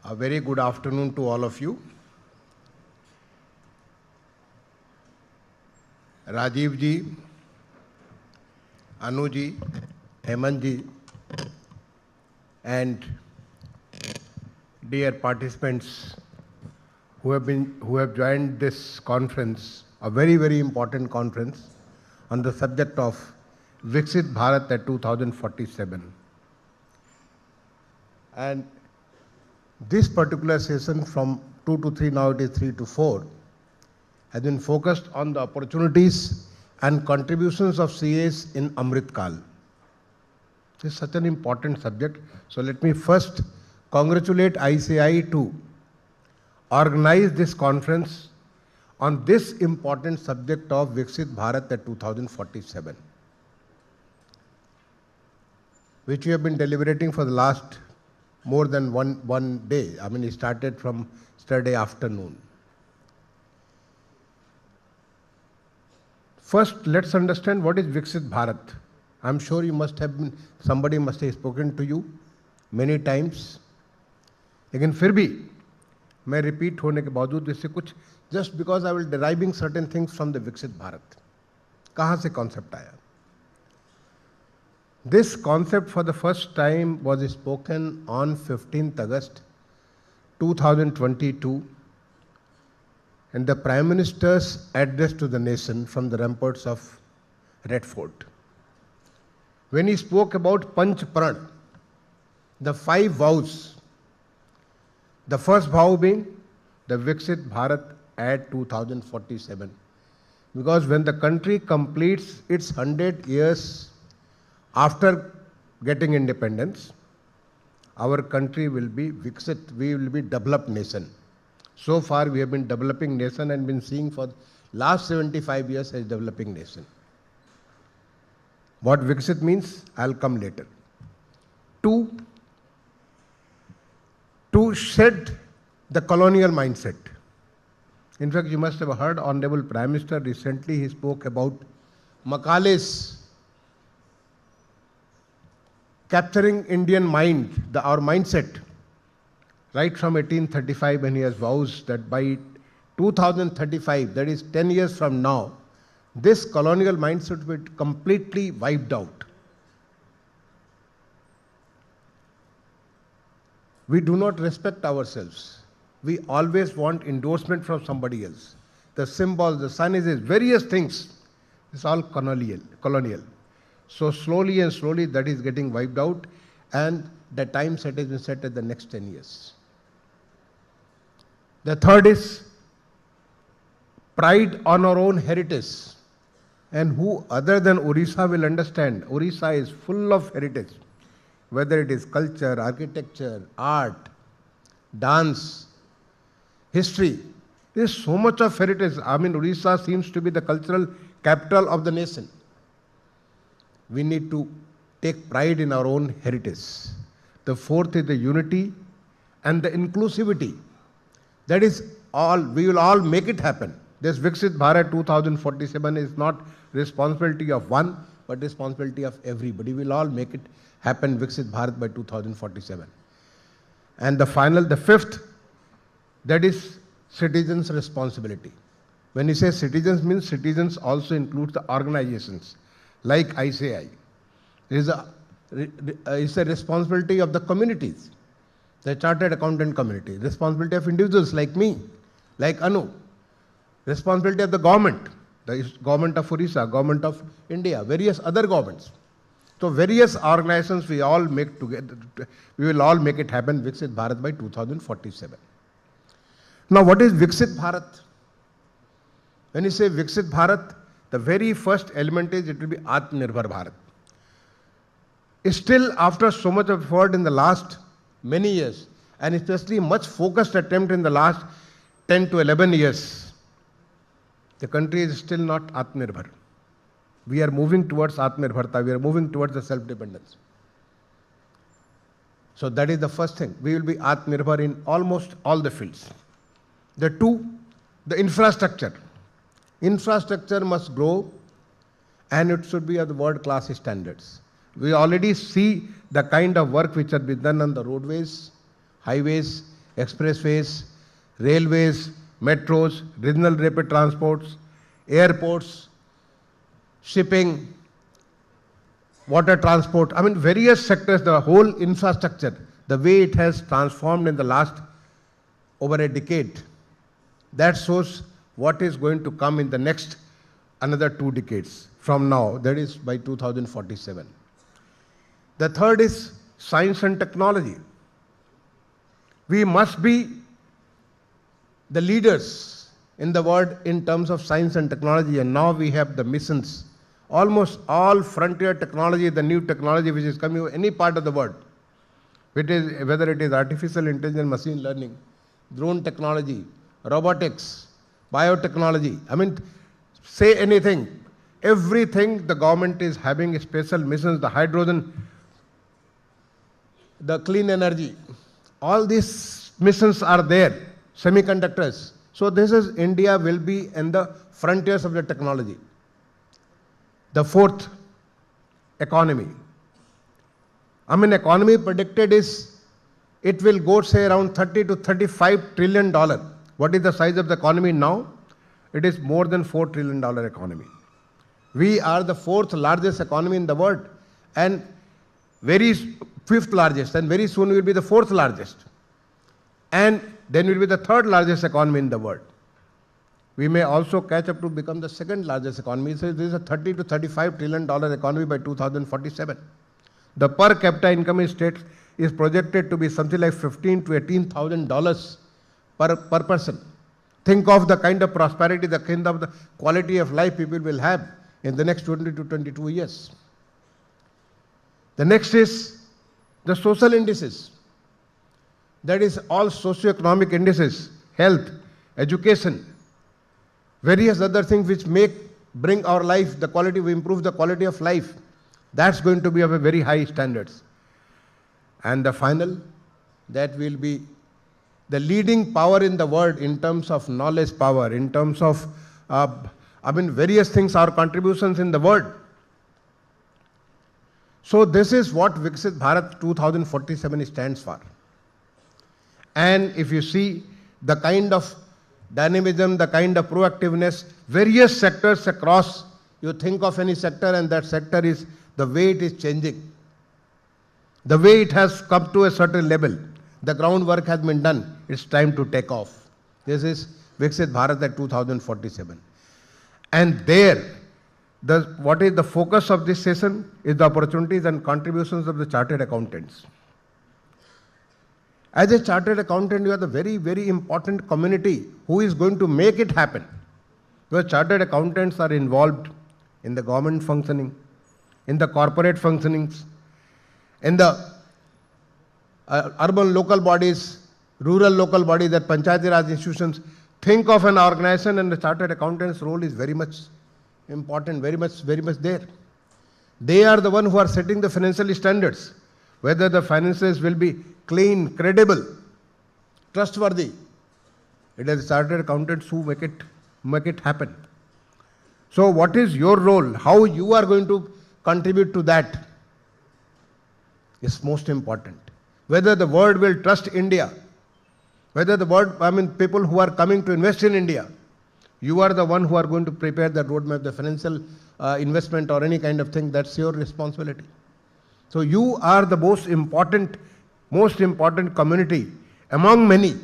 A very good afternoon to all of you. Rajiv ji, Anu ji, Hemant ji, and dear participants who have joined this conference, a very, very important conference on the subject of Viksit Bharat at 2047. And this particular session from 2 to 3, now it is 3 to 4, has been focused on the opportunities and contributions of CAs in Amrit Kal. This is such an important subject. So let me first congratulate ICAI to organize this conference on this important subject of Viksit Bharat at 2047, which we have been deliberating for the last more than one day. I mean, it started from yesterday afternoon. First, let's understand what is Viksit Bharat. I'm sure you must have been, somebody must have spoken to you many times. लेकिन फिर भी मैं repeat होने के बावजूद इससे कुछ, just because I will deriving certain things from the Viksit Bharat. कहाँ से concept आया? This concept for the first time was spoken on 15th August 2022 in the Prime Minister's address to the nation from the ramparts of Red Fort. When he spoke about Panch Pran, the 5 vows, the first vow being the Viksit Bharat at 2047. Because when the country completes its 100 years after getting independence, our country will be Viksit, we will be developed nation. So far we have been developing nation and been seeing for last 75 years as developing nation. What Viksit means, I'll come later. To shed the colonial mindset. In fact, you must have heard Honorable Prime Minister recently, he spoke about Macaulay's capturing Indian mind, our mindset, right from 1835 when he has vows that by 2035, that is 10 years from now, this colonial mindset will be completely wiped out. We do not respect ourselves. We always want endorsement from somebody else. The symbols, the sun is various things. It's all colonial. So slowly and slowly that is getting wiped out, and the time set has been set at the next 10 years. The third is pride on our own heritage. And who other than Orissa will understand? Orissa is full of heritage, whether it is culture, architecture, art, dance, history. There is so much of heritage. I mean, Orissa seems to be the cultural capital of the nation. We need to take pride in our own heritage. The fourth is the unity and the inclusivity. That is all, we will all make it happen. This Viksit Bharat 2047 is not responsibility of one, but responsibility of everybody. We will all make it happen, Viksit Bharat by 2047. And the fifth, that is citizens' responsibility. When you say citizens, means citizens also includes the organizations like ICAI. It's a responsibility of the communities, the chartered accountant community, responsibility of individuals like me, like Anu, responsibility of the government of Orissa, government of India, various other governments. So various organizations we all make together, we will all make it happen, Viksit Bharat by 2047. Now what is Viksit Bharat? When you say Viksit Bharat, the very first element is it will be Atamnirbhar Bharat. Still, after so much effort in the last many years, and especially much focused attempt in the last 10 to 11 years, the country is still not Atamnirbhar. We are moving towards Atmanirbharta, we are moving towards the self-dependence. So that is the first thing. We will be Atmanirbhar in almost all the fields. The infrastructure. Infrastructure must grow and it should be of the world-class standards. We already see the kind of work which has been done on the roadways, highways, expressways, railways, metros, regional rapid transports, airports, shipping, water transport, I mean various sectors, the whole infrastructure, the way it has transformed in the last over a decade, that shows what is going to come in the next another 2 decades from now, that is by 2047. The third is science and technology. We must be the leaders in the world in terms of science and technology, and now we have the missions. Almost all frontier technology, the new technology which is coming any part of the world, whether it is artificial intelligence, machine learning, drone technology, robotics, biotechnology, I mean, say anything, everything the government is having special missions, the hydrogen, the clean energy, all these missions are there, semiconductors. So this is India will be in the frontiers of the technology. The fourth, economy. I mean, economy predicted is, it will go say around $30 to $35 trillion. What is the size of the economy now? It is more than $4 trillion economy. We are the 4th largest economy in the world and fifth largest, and very soon we will be the 4th largest. And then we will be the 3rd largest economy in the world. We may also catch up to become the 2nd largest economy. So this is a $30 to $35 trillion economy by 2047. The per capita income in states is projected to be something like $15,000 to $18,000 per person. Think of the kind of prosperity, the kind of the quality of life people will have in the next 20 to 22 years. The next is the social indices. That is all socio-economic indices, health, education, various other things which bring our life, the quality, we improve the quality of life. That's going to be of a very high standards. And the final, that will be the leading power in the world in terms of knowledge power, in terms of, various things, our contributions in the world. So this is what Viksit Bharat 2047 stands for. And if you see the kind of dynamism, the kind of proactiveness, various sectors across, you think of any sector and that sector is the way it is changing. The way it has come to a certain level. The groundwork has been done. It's time to take off. This is Viksit Bharat at 2047. And there, what is the focus of this session is the opportunities and contributions of the chartered accountants. As a chartered accountant, you are the very, very important community who is going to make it happen. Because chartered accountants are involved in the government functioning, in the corporate functionings, in the urban local bodies, rural local bodies, that Panchayati Raj institutions. Think of an organization and the chartered accountant's role is very much important, very much there. They are the one who are setting the financial standards, whether the finances will be clean, credible, trustworthy. It is chartered accountants who make it happen. So what is your role? How you are going to contribute to that is most important. Whether the world will trust India, whether the world, people who are coming to invest in India, you are the one who are going to prepare the roadmap, the financial investment or any kind of thing, that's your responsibility. So you are the most important community among many.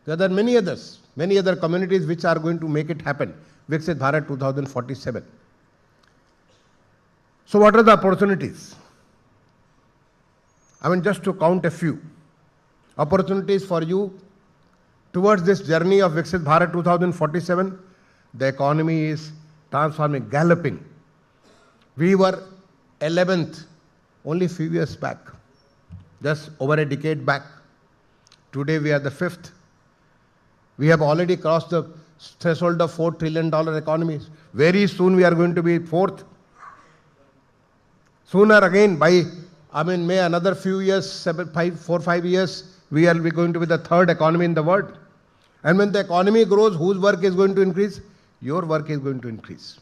There are many other communities which are going to make it happen. Viksit Bharat 2047. So what are the opportunities? Just to count a few. Opportunities for you towards this journey of Viksit Bharat 2047. The economy is transforming, galloping. We were 11th only few years back, just over a decade back. Today we are the 5th. We have already crossed the threshold of $4 trillion economies. Very soon we are going to be 4th. Sooner again, by may another few years, 4 or 5 years, we are going to be the 3rd economy in the world. And when the economy grows, whose work is going to increase? Your work is going to increase.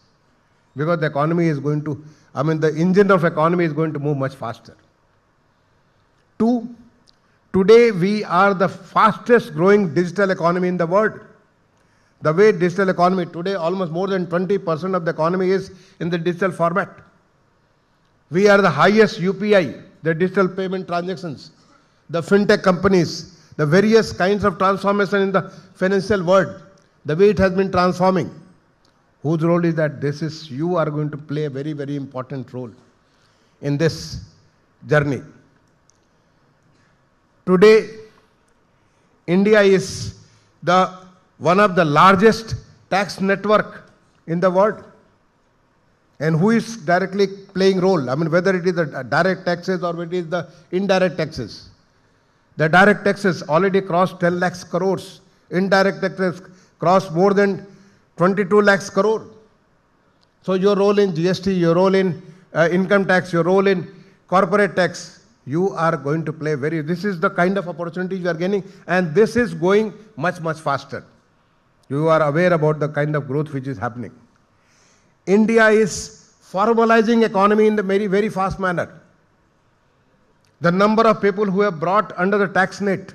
Because the economy is going to, the engine of economy is going to move much faster. 2, Today we are the fastest growing digital economy in the world. The way digital economy today, almost more than 20% of the economy is in the digital format. We are the highest UPI, the digital payment transactions, the fintech companies, the various kinds of transformation in the financial world, the way it has been transforming. Whose role is that? You are going to play a very, very important role in this journey. Today, India is one of the largest tax network in the world. And who is directly playing role? I mean, whether it is the direct taxes or it is the indirect taxes. The direct taxes already crossed 10 lakhs crores. Indirect taxes crossed more than 22 lakhs crore. So your role in GST, your role in income tax, your role in corporate tax, you are going to play this is the kind of opportunities you are getting, and this is going much, much faster. You are aware about the kind of growth which is happening. India is formalizing economy in the very, very fast manner. The number of people who have brought under the tax net,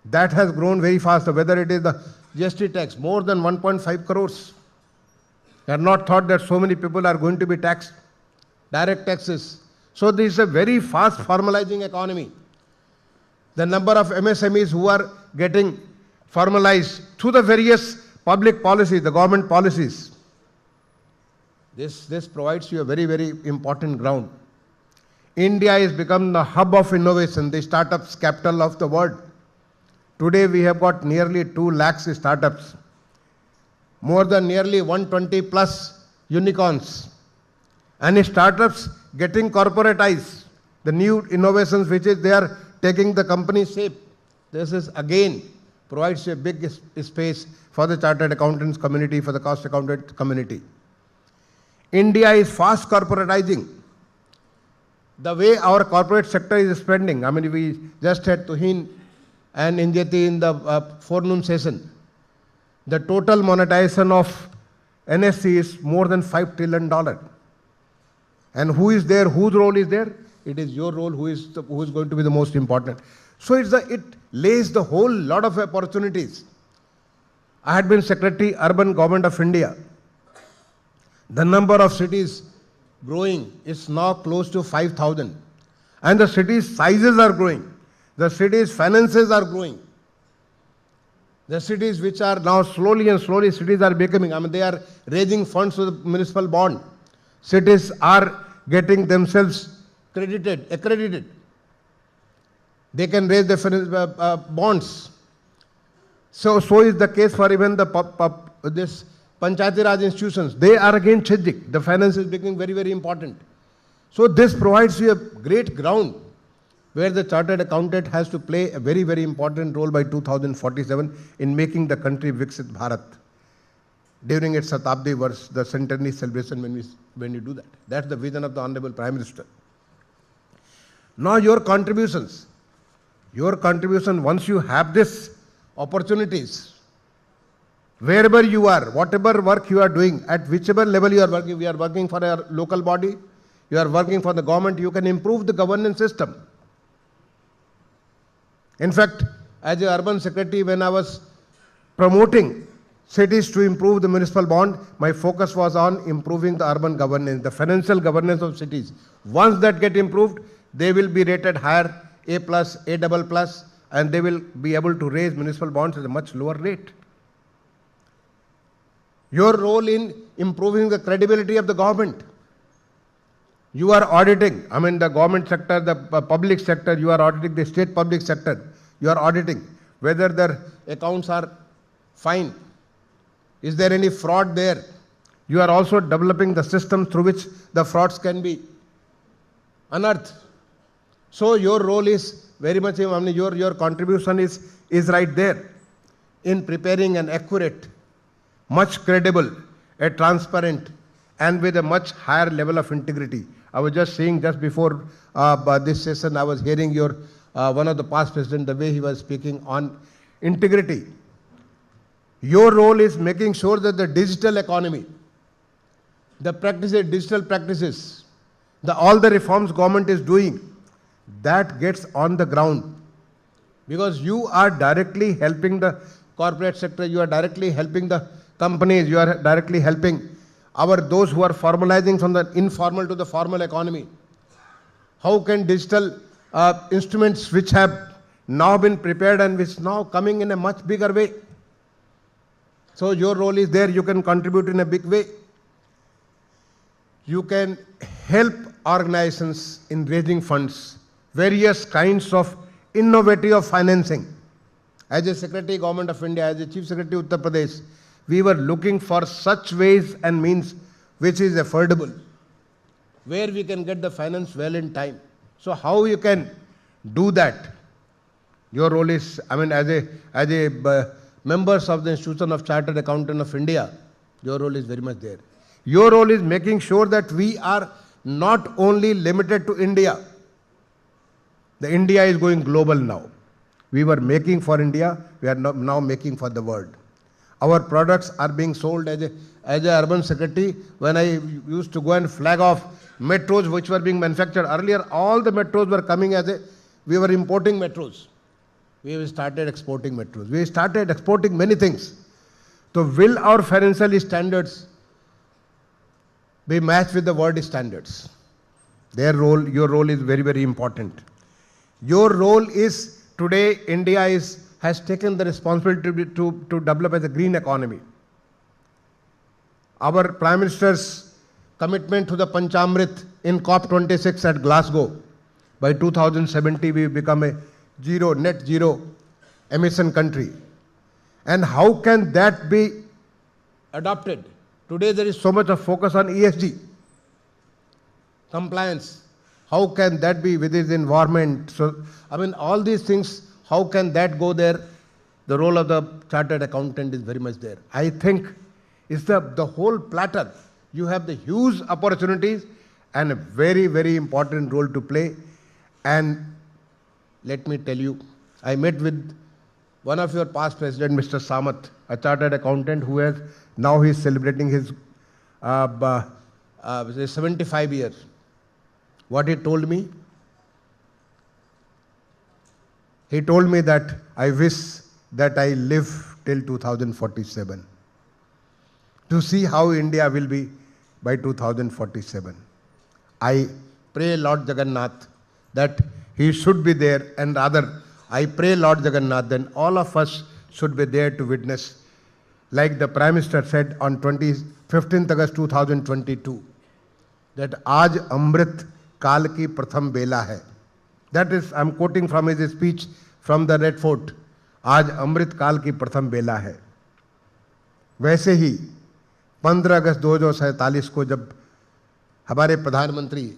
that has grown very fast. Whether it is the GST tax, more than 1.5 crores. I had not thought that so many people are going to be taxed. Direct taxes. So this is a very fast formalizing economy. The number of MSMEs who are getting formalized through the various public policies, the government policies. This provides you a very, very important ground. India has become the hub of innovation, the startups capital of the world. Today we have got nearly 2 lakhs startups, more than nearly 120 plus unicorns, and startups getting corporatized. The new innovations which is they are taking the company shape. This is again provides a big space for the chartered accountants community, for the cost accountant community. India is fast corporatizing. The way our corporate sector is spending, I mean, we just had Tuhin and Injeti in the forenoon session. The total monetization of NSC is more than $5 trillion. And who is there? Whose role is there? It is your role who is going to be the most important. So it lays the whole lot of opportunities. I had been Secretary Urban Government of India. The number of cities growing is now close to 5,000. And the cities' sizes are growing. The cities' finances are growing. The cities which are now slowly cities are becoming, I mean, they are raising funds to the municipal bond. Cities are getting themselves accredited. They can raise the bonds. So is the case for even this Panchayati Raj institutions. They are again changing. The finance is becoming very, very important. So this provides you a great ground where the chartered accountant has to play a very, very important role by 2047 in making the country Viksit Bharat during its Shatabdi Varsh, the centenary celebration when you do that. That's the vision of the Honorable Prime Minister. Now your contribution, once you have this opportunities, wherever you are, whatever work you are doing, at whichever level you are working, we are working for a local body, you are working for the government, you can improve the governance system. In fact, as an urban secretary, when I was promoting cities to improve the municipal bond, my focus was on improving the urban governance, the financial governance of cities. Once that get improved, they will be rated higher, A+, A++, and they will be able to raise municipal bonds at a much lower rate. Your role in improving the credibility of the government. You are auditing, I mean the government sector, the public sector, you are auditing the state public sector. You are auditing whether their accounts are fine. Is there any fraud there? You are also developing the system through which the frauds can be unearthed. So your role is very much, I mean, your contribution is right there in preparing an accurate, much credible, a transparent, and with a much higher level of integrity. I was just saying just before this session, I was hearing your one of the past president, the way he was speaking on integrity. Your role is making sure that the digital economy, the practices, digital practices, all the reforms government is doing, that gets on the ground. Because you are directly helping the corporate sector, you are directly helping the companies, you are directly helping those who are formalizing from the informal to the formal economy. How can digital instruments which have now been prepared and which now coming in a much bigger way. So your role is there, you can contribute in a big way. You can help organizations in raising funds, various kinds of innovative financing. As a Secretary Government of India, as a Chief Secretary Uttar Pradesh, we were looking for such ways and means which is affordable, where we can get the finance well in time. So how you can do that? Your role is, as a members of the Institution of Chartered Accountant of India, your role is very much there. Your role is making sure that we are not only limited to India. The India is going global now. We were making for India, we are now making for the world. Our products are being sold as a urban secretary. When I used to go and flag off metros which were being manufactured earlier, all the metros were coming we were importing metros. We started exporting metros. We started exporting many things. So will our financial standards be matched with the world standards? Your role is very, very important. Your role is, today India has taken the responsibility to develop as a green economy. Our Prime Minister's commitment to the Panchamrit in COP26 at Glasgow, by 2070 we become a net zero emission country. And how can that be adopted? Today there is so much of focus on ESG, compliance. How can that be with the environment? So, all these things, how can that go there? The role of the chartered accountant is very much there. I think it's the whole platter. You have the huge opportunities and a very, very important role to play. And let me tell you, I met with one of your past president, Mr. Samat, a chartered accountant who has, now he is celebrating his 75 years. What he told me? He told me that I wish that I live till 2047 to see how India will be by 2047. I pray Lord Jagannath that he should be there, and rather I pray Lord Jagannath then all of us should be there to witness, like the Prime Minister said on 15th August 2022, that Aaj Amrit Kal ki Pratham Bela hai. That is, I am quoting from his speech from the Red Fort. Aaj Amrit Kal ki Pratham Bela hai. वैसे ही 15 अगस्त 2047 को जब हमारे प्रधानमंत्री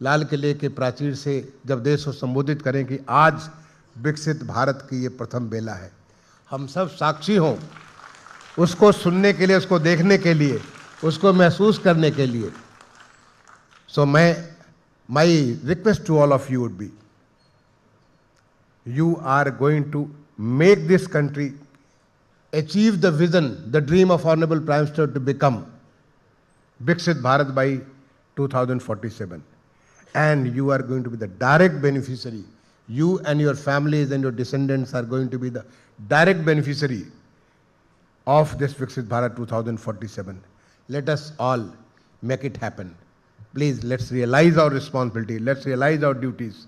लाल किले के प्राचीर से जब देश को संबोधित करें कि आज विकसित भारत की ये प्रथम बेला है, हम सब साक्षी हों उसको सुनने के लिए, उसको देखने के लिए, उसको महसूस करने के लिए. So my request to all of you would be, you are going to make this country achieve the vision, the dream of Honorable Prime Minister to become Viksit Bharat by 2047. And you are going to be the direct beneficiary. You and your families and your descendants are going to be the direct beneficiary of this Viksit Bharat 2047. Let us all make it happen. Please, let's realize our responsibility, let's realize our duties,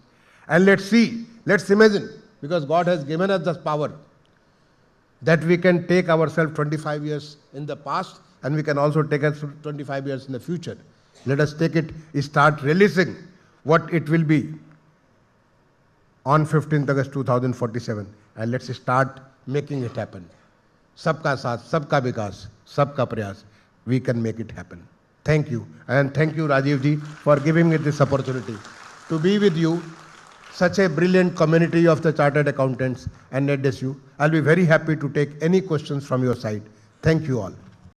and let's see, let's imagine, because God has given us this power that we can take ourselves 25 years in the past and we can also take us 25 years in the future. Let us take it, start releasing what it will be on 15th August 2047, and let's start making it happen. Sabka saath, sabka vikas, sabka prayas. We can make it happen. Thank you, and thank you Rajiv ji for giving me this opportunity to be with you, such a brilliant community of the chartered accountants and NEDSU. I'll be very happy to take any questions from your side. Thank you all.